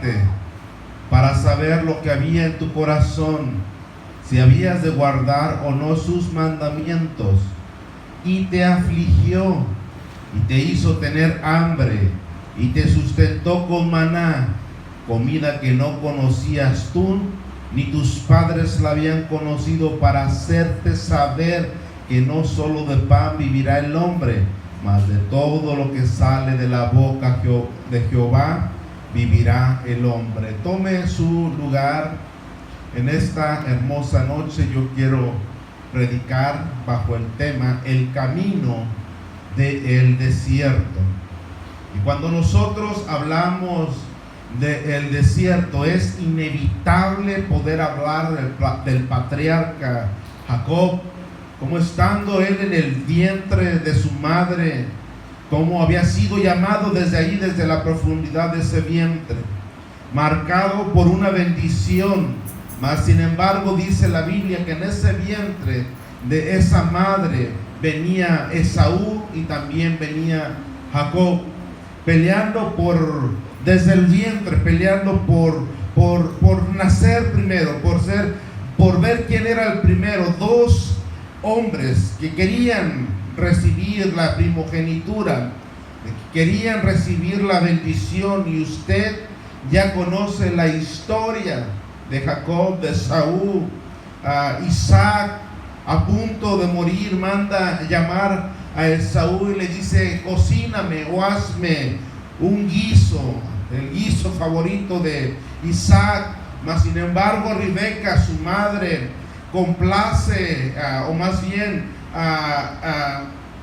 probarte para saber lo que había en tu corazón, si habías de guardar o no sus mandamientos, y te afligió, y te hizo tener hambre, y te sustentó con maná, comida que no conocías tú, ni tus padres la habían conocido, para hacerte saber que no solo de pan vivirá el hombre, mas de todo lo que sale de la boca de Jehová vivirá el hombre. Tome su lugar. En esta hermosa noche yo quiero predicar bajo el tema el camino del desierto. Y cuando nosotros hablamos del desierto, es inevitable poder hablar del patriarca Jacob, como estando él en el vientre de su madre, como había sido llamado desde ahí, desde la profundidad de ese vientre, marcado por una bendición. Mas sin embargo dice la Biblia que en ese vientre de esa madre venía Esaú y también venía Jacob, peleando desde el vientre, peleando por nacer primero, por ver quién era el primero. Dos hombres que querían recibir la primogenitura, querían recibir la bendición, y usted ya conoce la historia de Jacob, de Esaú. Isaac, a punto de morir, manda llamar a Esaú y le dice: cocíname o hazme un guiso, el guiso favorito de Isaac. Mas sin embargo Rebeca, su madre, complace, o más bien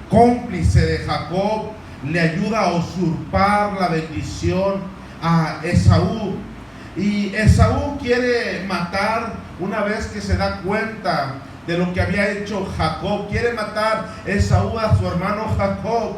cómplice de Jacob, le ayuda a usurpar la bendición a Esaú. Y Esaú quiere matar, una vez que se da cuenta de lo que había hecho Jacob, quiere matar Esaú a su hermano Jacob.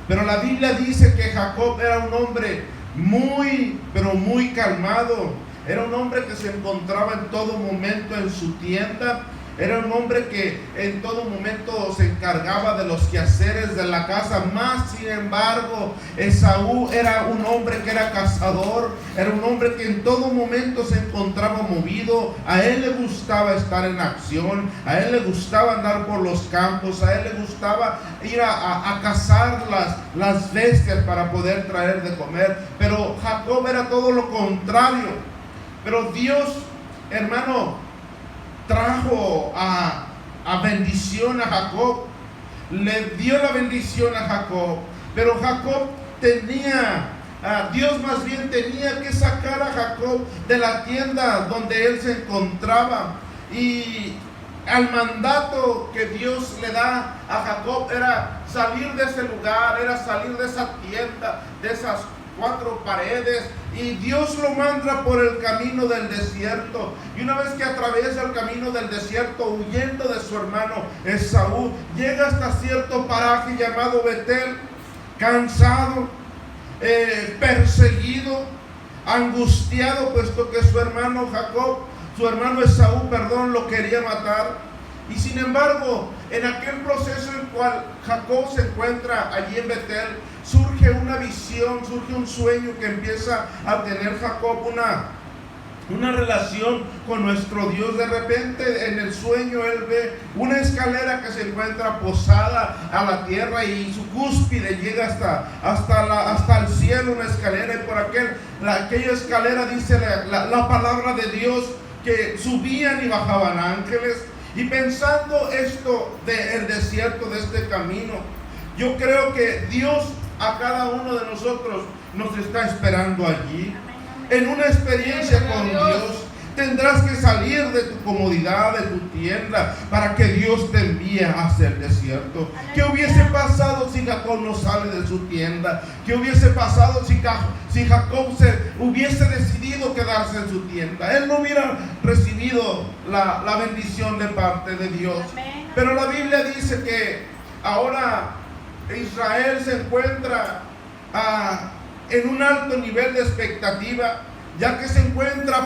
Pero la Biblia dice que Jacob era un hombre muy, pero muy calmado. Era un hombre que se encontraba en todo momento en su tienda. Era un hombre que en todo momento se encargaba de los quehaceres de la casa. Más sin embargo, Esaú era un hombre que era cazador. Era un hombre que en todo momento se encontraba movido. A él le gustaba estar en acción. A él le gustaba andar por los campos. A él le gustaba ir a cazar las bestias para poder traer de comer. Pero Jacob era todo lo contrario. Pero Dios, hermano, trajo a bendición a Jacob, le dio la bendición a Jacob, pero Jacob Dios más bien tenía que sacar a Jacob de la tienda donde él se encontraba, y al mandato que Dios le da a Jacob era salir de ese lugar, era salir de esa tienda, de esas cuatro paredes, y Dios lo manda por el camino del desierto. Y una vez que atraviesa el camino del desierto, huyendo de su hermano Esaú, llega hasta cierto paraje llamado Betel, cansado, perseguido, angustiado, puesto que su hermano Esaú, lo quería matar. Y sin embargo, en aquel proceso en el cual Jacob se encuentra allí en Betel, surge una visión, surge un sueño que empieza a tener Jacob, una relación con nuestro Dios. De repente en el sueño él ve una escalera que se encuentra posada a la tierra, y su cúspide llega hasta el cielo, una escalera, y por aquella escalera dice la palabra de Dios que subían y bajaban ángeles. Y pensando esto del desierto, de este camino, yo creo que Dios a cada uno de nosotros nos está esperando allí, en una experiencia con Dios. Tendrás que salir de tu comodidad, de tu tienda, para que Dios te envíe hacia el desierto. ¿Qué hubiese pasado si Jacob no sale de su tienda? ¿Qué hubiese pasado si Jacob se hubiese decidido quedarse en su tienda? Él no hubiera recibido la bendición de parte de Dios. Pero la Biblia dice que ahora Israel se encuentra en un alto nivel de expectativa. ya que se encuentra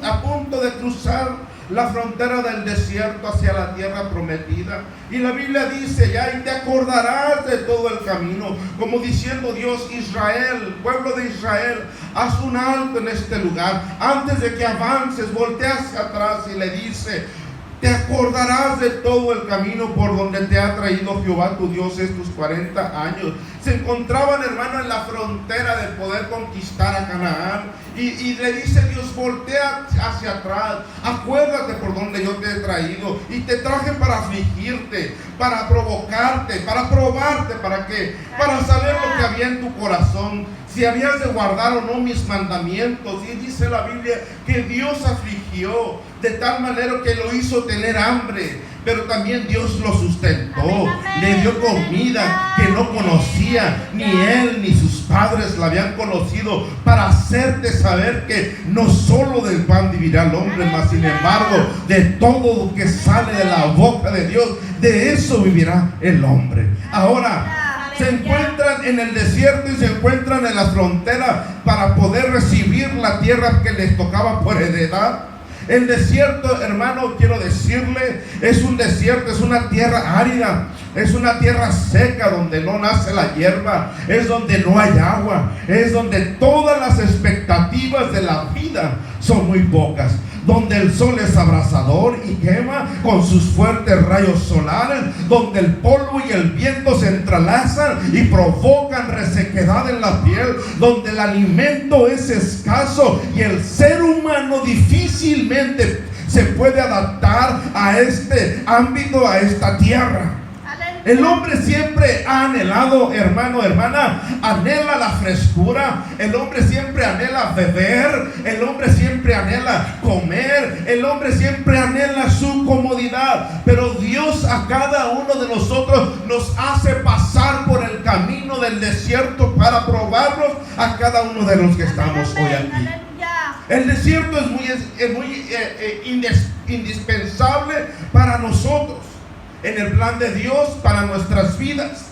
a punto de cruzar la frontera del desierto hacia la tierra prometida. Y la Biblia dice ya, y te acordarás de todo el camino, como diciendo Dios: Israel, pueblo de Israel, haz un alto en este lugar. Antes de que avances, voltea hacia atrás y le dice: te acordarás de todo el camino por donde te ha traído Jehová tu Dios estos 40 años. Se encontraban, hermano, en la frontera de poder conquistar a Canaán. Y le dice Dios: voltea hacia atrás, acuérdate por donde yo te he traído. Y te traje para afligirte, para provocarte, para probarte. ¿Para qué? Para saber lo que había en tu corazón, si habías de guardar o no mis mandamientos. Y dice la Biblia que Dios afligió de tal manera que lo hizo tener hambre, pero también Dios lo sustentó. Le dio comida que no conocía, ni él ni sus padres la habían conocido, para hacerte saber que no solo del pan vivirá el hombre, mas sin embargo de todo lo que sale de la boca de Dios, de eso vivirá el hombre. Ahora se encuentran en el desierto y se encuentran en la frontera para poder recibir la tierra que les tocaba por heredad. El desierto, hermano, quiero decirle, es un desierto, es una tierra árida, es una tierra seca donde no nace la hierba, es donde no hay agua, es donde todas las expectativas de la vida son muy pocas, donde el sol es abrasador y quema con sus fuertes rayos solares, donde el polvo y el viento se entrelazan y provocan resequedad en la piel, donde el alimento es escaso y el ser humano difícilmente se puede adaptar a este ámbito, a esta tierra. El hombre siempre ha anhelado, hermano, hermana, anhela la frescura. El hombre siempre anhela beber. El hombre siempre anhela comer. El hombre siempre anhela su comodidad. Pero Dios a cada uno de nosotros nos hace pasar por el camino del desierto para probarnos a cada uno de los que estamos hoy aquí. El desierto es muy indispensable para nosotros, en el plan de Dios para nuestras vidas.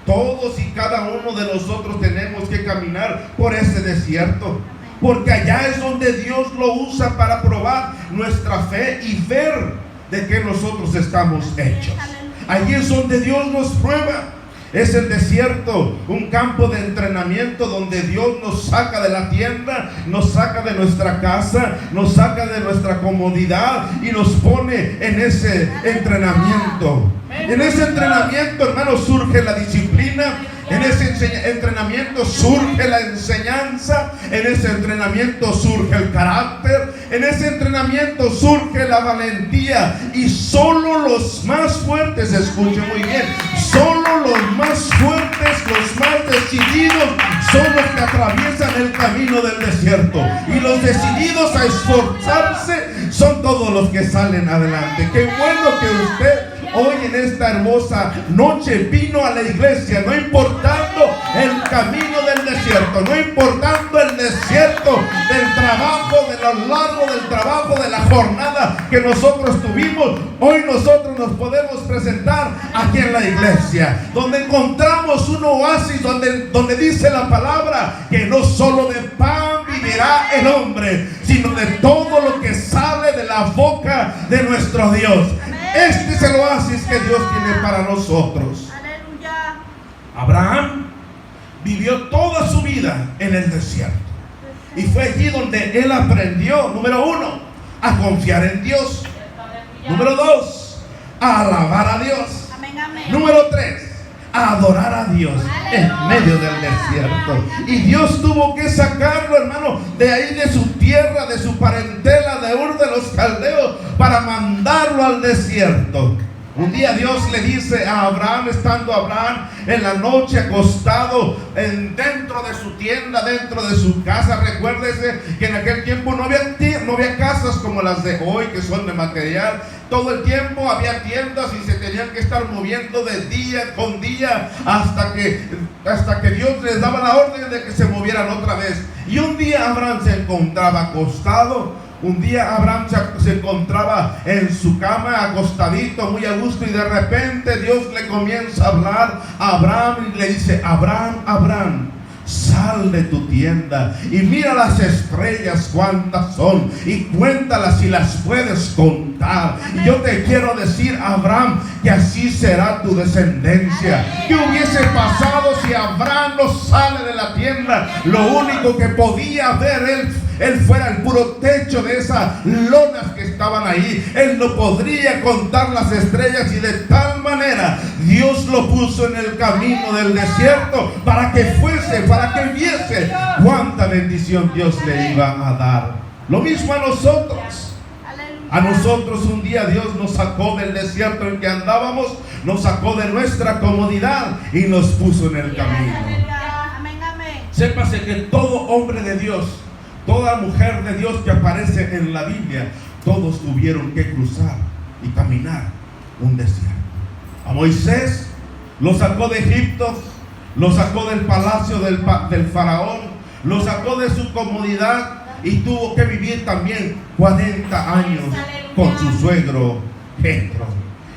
Todos y cada uno de nosotros tenemos que caminar por ese desierto, porque allá es donde Dios lo usa para probar nuestra fe y ver de qué nosotros estamos hechos. Allí es donde Dios nos prueba. Es el desierto, un campo de entrenamiento donde Dios nos saca de la tienda, nos saca de nuestra casa, nos saca de nuestra comodidad y nos pone en ese entrenamiento. En ese entrenamiento, hermano, surge la disciplina. En ese entrenamiento surge la enseñanza. En ese entrenamiento surge el carácter. En ese entrenamiento surge la valentía. Y solo los más fuertes, escuchen muy bien, solo los más fuertes, los más decididos son los que atraviesan el camino del desierto. Y los decididos a esforzarse son todos los que salen adelante. Qué bueno que usted hoy en esta hermosa noche vino a la iglesia, no importando el camino del desierto, no importando el desierto del trabajo, de lo largo del trabajo, de la jornada que nosotros tuvimos. Hoy nosotros nos podemos presentar aquí en la iglesia, donde encontramos un oasis, donde dice la palabra que no solo de pan vivirá el hombre, sino de todo lo que sale de la boca de nuestro Dios. Este es el oasis que Dios tiene para nosotros. Aleluya. Abraham vivió toda su vida en el desierto. Y fue allí donde él aprendió, número 1, a confiar en Dios. Número 2, a alabar a Dios. Número 3, a adorar a Dios en medio del desierto. Y Dios tuvo que sacarlo, hermano, de ahí, de su tierra, de su parentela, de Ur de los Caldeos, para mandarlo al desierto. Un día Dios le dice a Abraham, estando Abraham en la noche acostado dentro de su tienda, dentro de su casa. Recuérdese que en aquel tiempo no había casas como las de hoy, que son de material. Todo el tiempo había tiendas y se tenían que estar moviendo de día con día hasta que Dios les daba la orden de que se movieran otra vez. Y un día Abraham se encontraba acostado. Un día Abraham se encontraba en su cama acostadito, muy a gusto, y de repente Dios le comienza a hablar a Abraham y le dice: Abraham, Abraham. sal de tu tienda y mira las estrellas cuántas son y cuéntalas si las puedes contar. Y yo te quiero decir, Abraham, que así será tu descendencia. ¿Qué hubiese pasado si Abraham no sale de la tienda? Lo único que podía ver él fuera el puro techo de esas lonas que estaban ahí. Él no podría contar las estrellas, y de tal manera Dios lo puso en el camino del desierto para que fuese, para que viese cuánta bendición Dios le iba a dar. Lo mismo a nosotros. A nosotros un día Dios nos sacó del desierto en que andábamos, nos sacó de nuestra comodidad y nos puso en el camino. Sépase que todo hombre de Dios, toda mujer de Dios que aparece en la Biblia, todos tuvieron que cruzar y caminar un desierto. A Moisés lo sacó de Egipto, lo sacó del palacio del faraón, lo sacó de su comodidad y tuvo que vivir también 40 años con su suegro Jetro.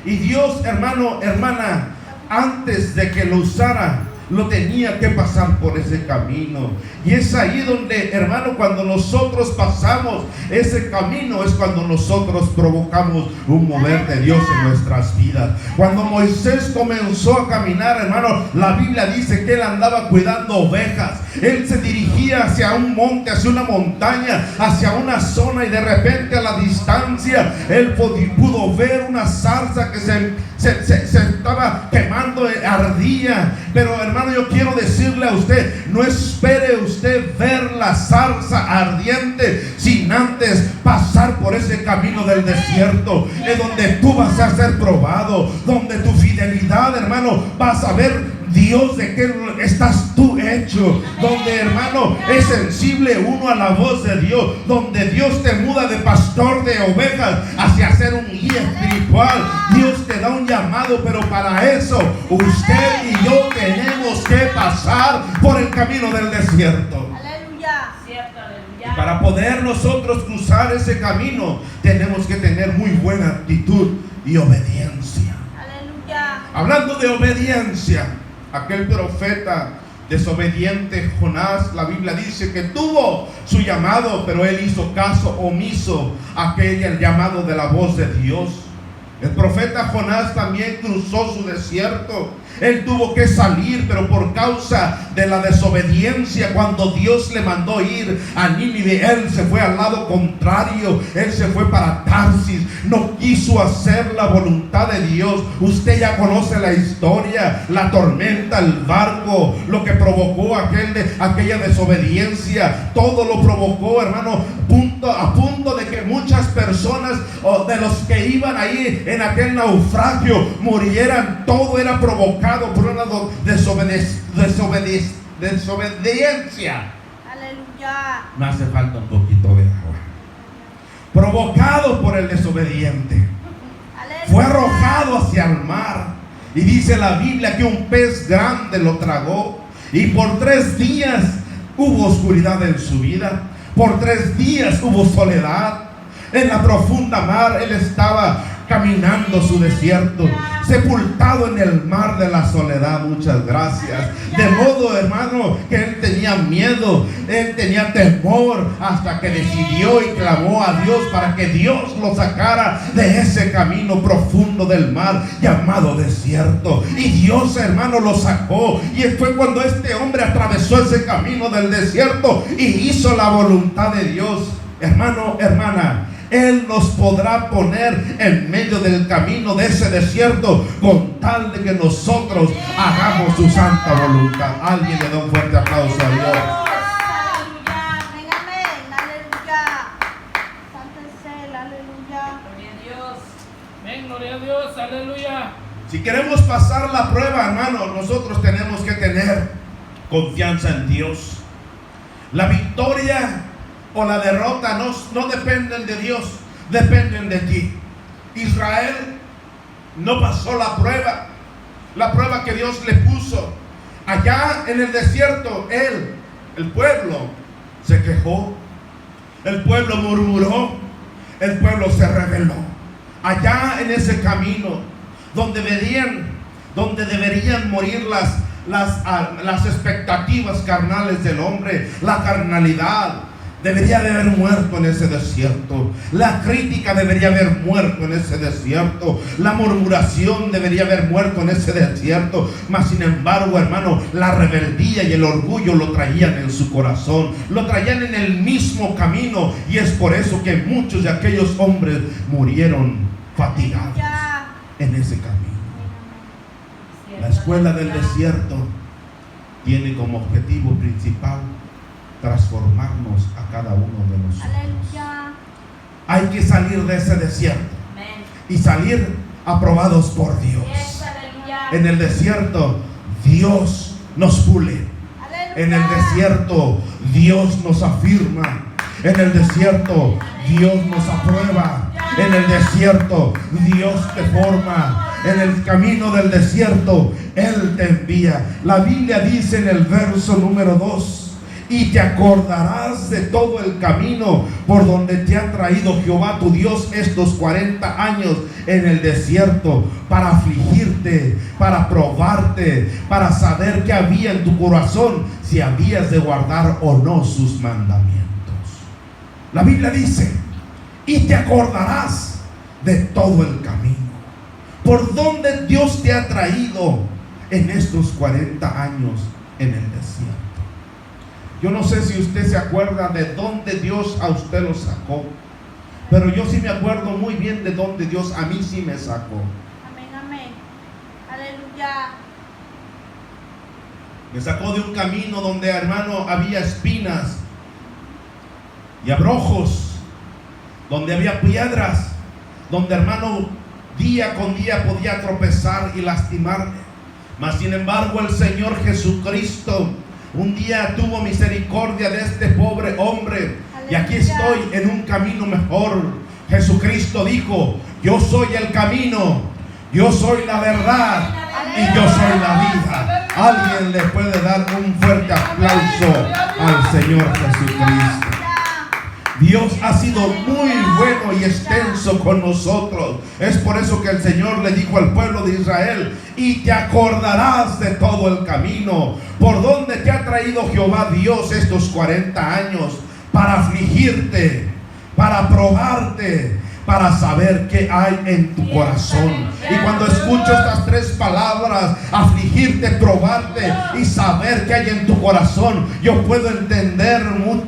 Y Dios, hermano, hermana, antes de que lo usara, lo tenía que pasar por ese camino. Y es ahí donde, hermano, cuando nosotros pasamos ese camino, es cuando nosotros provocamos un mover de Dios en nuestras vidas. Cuando Moisés comenzó a caminar, hermano, la Biblia dice que él andaba cuidando ovejas. Él se dirigía hacia un monte, hacia una montaña, hacia una zona, y de repente a la distancia él pudo ver una zarza que se estaba quemando, ardía. Pero hermano, yo quiero decirle a usted, no espere usted ver la zarza ardiente sin antes pasar por ese camino del desierto. Es donde tú vas a ser probado, donde tu fidelidad, hermano, vas a ver Dios de qué estás tú hecho, donde, hermano, es sensible uno a la voz de Dios, donde Dios te muda de pastor de ovejas hacia ser un guía espiritual. Dios te da un llamado, pero para eso usted y yo tenemos que pasar por el camino del desierto. Aleluya. Cierto, aleluya. Y para poder nosotros cruzar ese camino, tenemos que tener muy buena actitud y obediencia. Aleluya. Hablando de obediencia, aquel profeta desobediente, Jonás, la Biblia dice que tuvo su llamado, pero él hizo caso omiso a aquel llamado de la voz de Dios. El profeta Jonás también cruzó su desierto. Él tuvo que salir, pero por causa de la desobediencia, cuando Dios le mandó ir a Nínive, él se fue al lado contrario. Él se fue para Tarsis. No quiso hacer la voluntad de Dios. Usted ya conoce la historia, la tormenta, el barco, lo que provocó aquella desobediencia. Todo lo provocó, hermano, a punto de que muchas personas de los que iban ahí en aquel naufragio murieran. Todo era provocado por una desobediencia. Aleluya. Me hace falta un poquito de agua. Provocado por el desobediente. Aleluya. Fue arrojado hacia el mar. Y dice la Biblia que un pez grande lo tragó. Y por 3 días hubo oscuridad en su vida. Por 3 días hubo soledad. En la profunda mar él estaba caminando su desierto, sepultado en el mar de la soledad. Muchas gracias. De modo, hermano, que él tenía miedo, él tenía temor, hasta que decidió y clamó a Dios para que Dios lo sacara de ese camino profundo del mar llamado desierto. Y Dios, hermano, lo sacó. Y fue cuando este hombre atravesó ese camino del desierto y hizo la voluntad de Dios. Hermano, hermana, Él nos podrá poner en medio del camino de ese desierto con tal de que nosotros hagamos su santa voluntad. Alguien le da un fuerte aplauso a Dios. Aleluya. Amén. Aleluya. Santo es Él. Aleluya. Gloria a Dios. Amén, gloria a Dios. Aleluya. Si queremos pasar la prueba, hermano, nosotros tenemos que tener confianza en Dios. La victoria o la derrota no dependen de Dios, dependen de ti. Israel no pasó la prueba que Dios le puso. Allá en el desierto, el pueblo se quejó, el pueblo murmuró, el pueblo se rebeló. Allá en ese camino donde deberían morir las expectativas carnales del hombre, la carnalidad. Debería de haber muerto en ese desierto. La crítica debería haber muerto en ese desierto. La murmuración debería haber muerto en ese desierto. Mas sin embargo, hermano, la rebeldía y el orgullo lo traían en su corazón. Lo traían en el mismo camino. Y es por eso que muchos de aquellos hombres murieron fatigados en ese camino. La escuela del desierto tiene como objetivo principal transformarnos a cada uno de nosotros. Aleluya. Hay que salir de ese desierto y salir aprobados por Dios. En el desierto Dios nos pule. En el desierto Dios nos afirma. En el desierto Dios nos aprueba. En el desierto Dios te forma. En el camino del desierto Él te envía. La Biblia dice en el verso número 2: y te acordarás de todo el camino por donde te ha traído Jehová tu Dios estos 40 años en el desierto, para afligirte, para probarte, para saber qué había en tu corazón, si habías de guardar o no sus mandamientos. La Biblia dice: y te acordarás de todo el camino por donde Dios te ha traído en estos 40 años en el desierto. Yo no sé si usted se acuerda de dónde Dios a usted lo sacó, pero yo sí me acuerdo muy bien de dónde Dios a mí sí me sacó. Amén, amén. Aleluya. Me sacó de un camino donde, hermano, había espinas y abrojos, donde había piedras, donde, hermano, día con día podía tropezar y lastimarme. Mas sin embargo el Señor Jesucristo un día tuvo misericordia de este pobre hombre. Y aquí estoy en un camino mejor. Jesucristo dijo: yo soy el camino, yo soy la verdad y yo soy la vida. Alguien le puede dar un fuerte aplauso al Señor Jesucristo. Dios ha sido muy bueno y extenso con nosotros. Es por eso que el Señor le dijo al pueblo de Israel: y te acordarás de todo el camino por donde te ha traído Jehová Dios estos 40 años, para afligirte, para probarte, para saber qué hay en tu corazón. Y cuando escucho estas tres palabras, afligirte, probarte y saber qué hay en tu corazón, yo puedo entender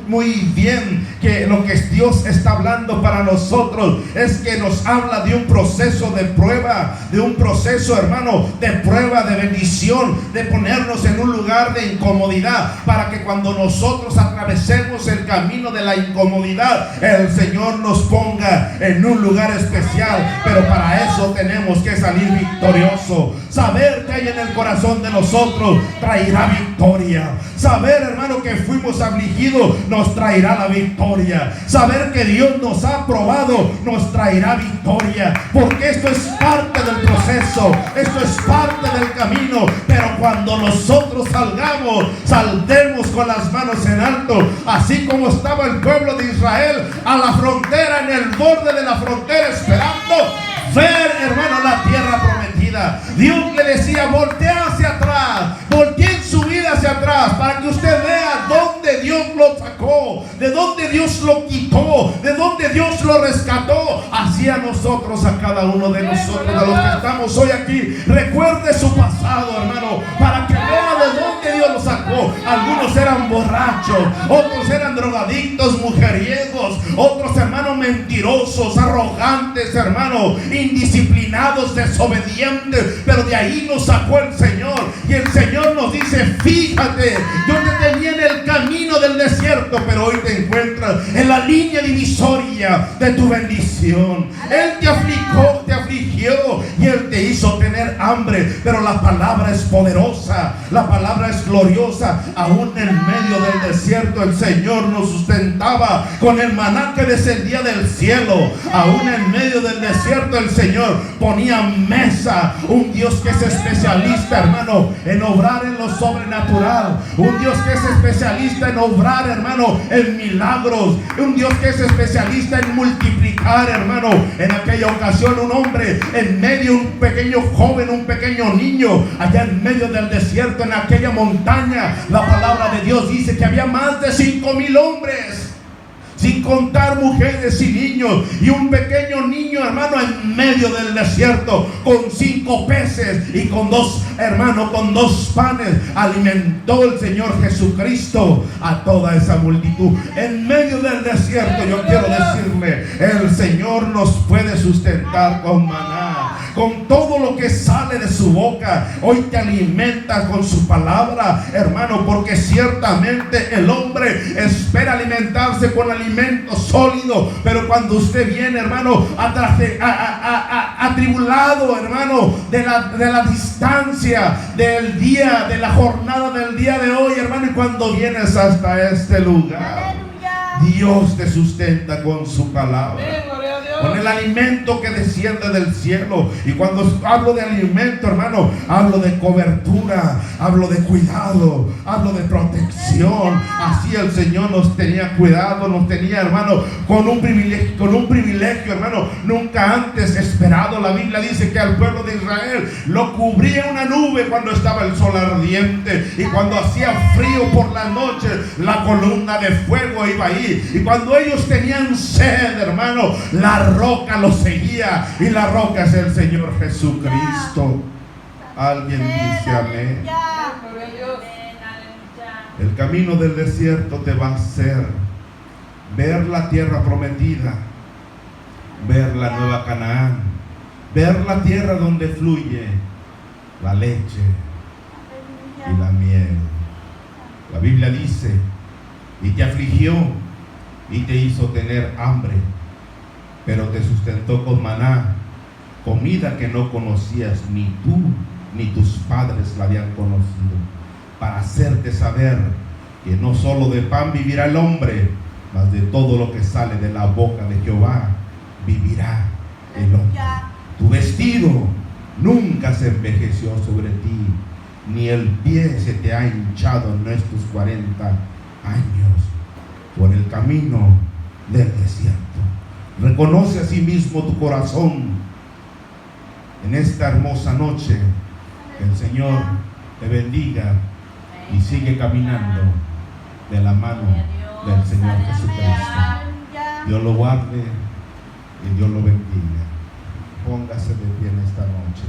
muy bien que lo que Dios está hablando para nosotros es que nos habla de un proceso de prueba, de un proceso, hermano, de prueba, de bendición, de ponernos en un lugar de incomodidad, para que cuando nosotros atravesemos el camino de la incomodidad, el Señor nos ponga en un lugar especial. Pero para eso tenemos que salir victorioso. Saber que hay en el corazón de nosotros traerá victoria. Saber, hermano, que fuimos afligidos nos traerá la victoria. Saber que Dios nos ha probado nos traerá victoria, porque esto es parte del proceso, esto es parte del camino. Pero cuando nosotros saldremos con las manos en alto, así como estaba el pueblo de Israel a la frontera, en el borde de la frontera, esperando ver, hermano, la tierra prometida. Dios le decía: voltea hacia atrás, volteen su vida hacia atrás, para que usted vea dónde Dios lo sacó, de dónde Dios lo quitó, de dónde Dios lo rescató. Así a nosotros, a cada uno de nosotros, de los que estamos hoy aquí, recuerde su pasado, hermano, para que vea de dónde Dios lo sacó. Algunos eran borrachos, otros eran drogadictos, mujeriegos, otros, hermanos, mentirosos, arrogantes, hermano, indisciplinados, desobedientes. Pero de ahí nos sacó el Señor. Y el Señor nos dice: fíjate, yo te tenía en el camino del desierto, pero hoy te encuentras en la línea divisoria de tu bendición. Él te afligió y Él te hizo tener hambre. Pero la palabra es poderosa, la palabra es gloriosa. Aún en medio del desierto el Señor nos sustentaba con el maná que descendía del cielo. Aún en medio del desierto el Señor ponía mesa. Un Dios que es especialista, hermano, en obrar en lo sobrenatural. Un Dios que es especialista en obrar, hermano, en milagros. Un Dios que es especialista en multiplicar, hermano. En aquella ocasión un hombre hambre, en medio un pequeño joven, un pequeño niño, allá en medio del desierto, en aquella montaña. La palabra de Dios dice que había más de 5,000 hombres, sin contar mujeres y niños, y un pequeño niño, hermano, en medio del desierto, con 5 peces y con 2, hermano, con 2 panes, alimentó el Señor Jesucristo a toda esa multitud. En medio del desierto, yo quiero decirle, el Señor nos puede sustentar con maná, con todo lo que sale de su boca. Hoy te alimenta con su palabra, hermano, porque ciertamente el hombre espera alimentarse con alimento sólido, pero cuando usted viene, hermano, atribulado, hermano, de la distancia del día, de la jornada del día de hoy, hermano, y cuando vienes hasta este lugar, Dios te sustenta con su palabra, con el alimento que desciende del cielo. Y cuando hablo de alimento, hermano, hablo de cobertura, hablo de cuidado, hablo de protección. Así el Señor nos tenía cuidado, nos tenía, hermano, con un privilegio, hermano, nunca antes esperado. La Biblia dice que al pueblo de Israel lo cubría una nube cuando estaba el sol ardiente, y cuando hacía frío por la noche, la columna de fuego iba ahí. Y cuando ellos tenían sed, hermano, la roca los seguía, y la roca es el Señor Jesucristo. Alguien dice amén. El camino del desierto te va a hacer ver la tierra prometida, ver la nueva Canaán, ver la tierra donde fluye la leche y la miel. La Biblia dice: y te afligió y te hizo tener hambre, pero te sustentó con maná, comida que no conocías, ni tú ni tus padres la habían conocido, para hacerte saber que no solo de pan vivirá el hombre, mas de todo lo que sale de la boca de Jehová vivirá el hombre. Tu vestido nunca se envejeció sobre ti, ni el pie se te ha hinchado en estos 40 años por el camino del desierto. Reconoce a sí mismo tu corazón en esta hermosa noche. Que el Señor te bendiga y sigue caminando de la mano del Señor Jesucristo. Dios lo guarde y Dios lo bendiga. Póngase de pie en esta noche.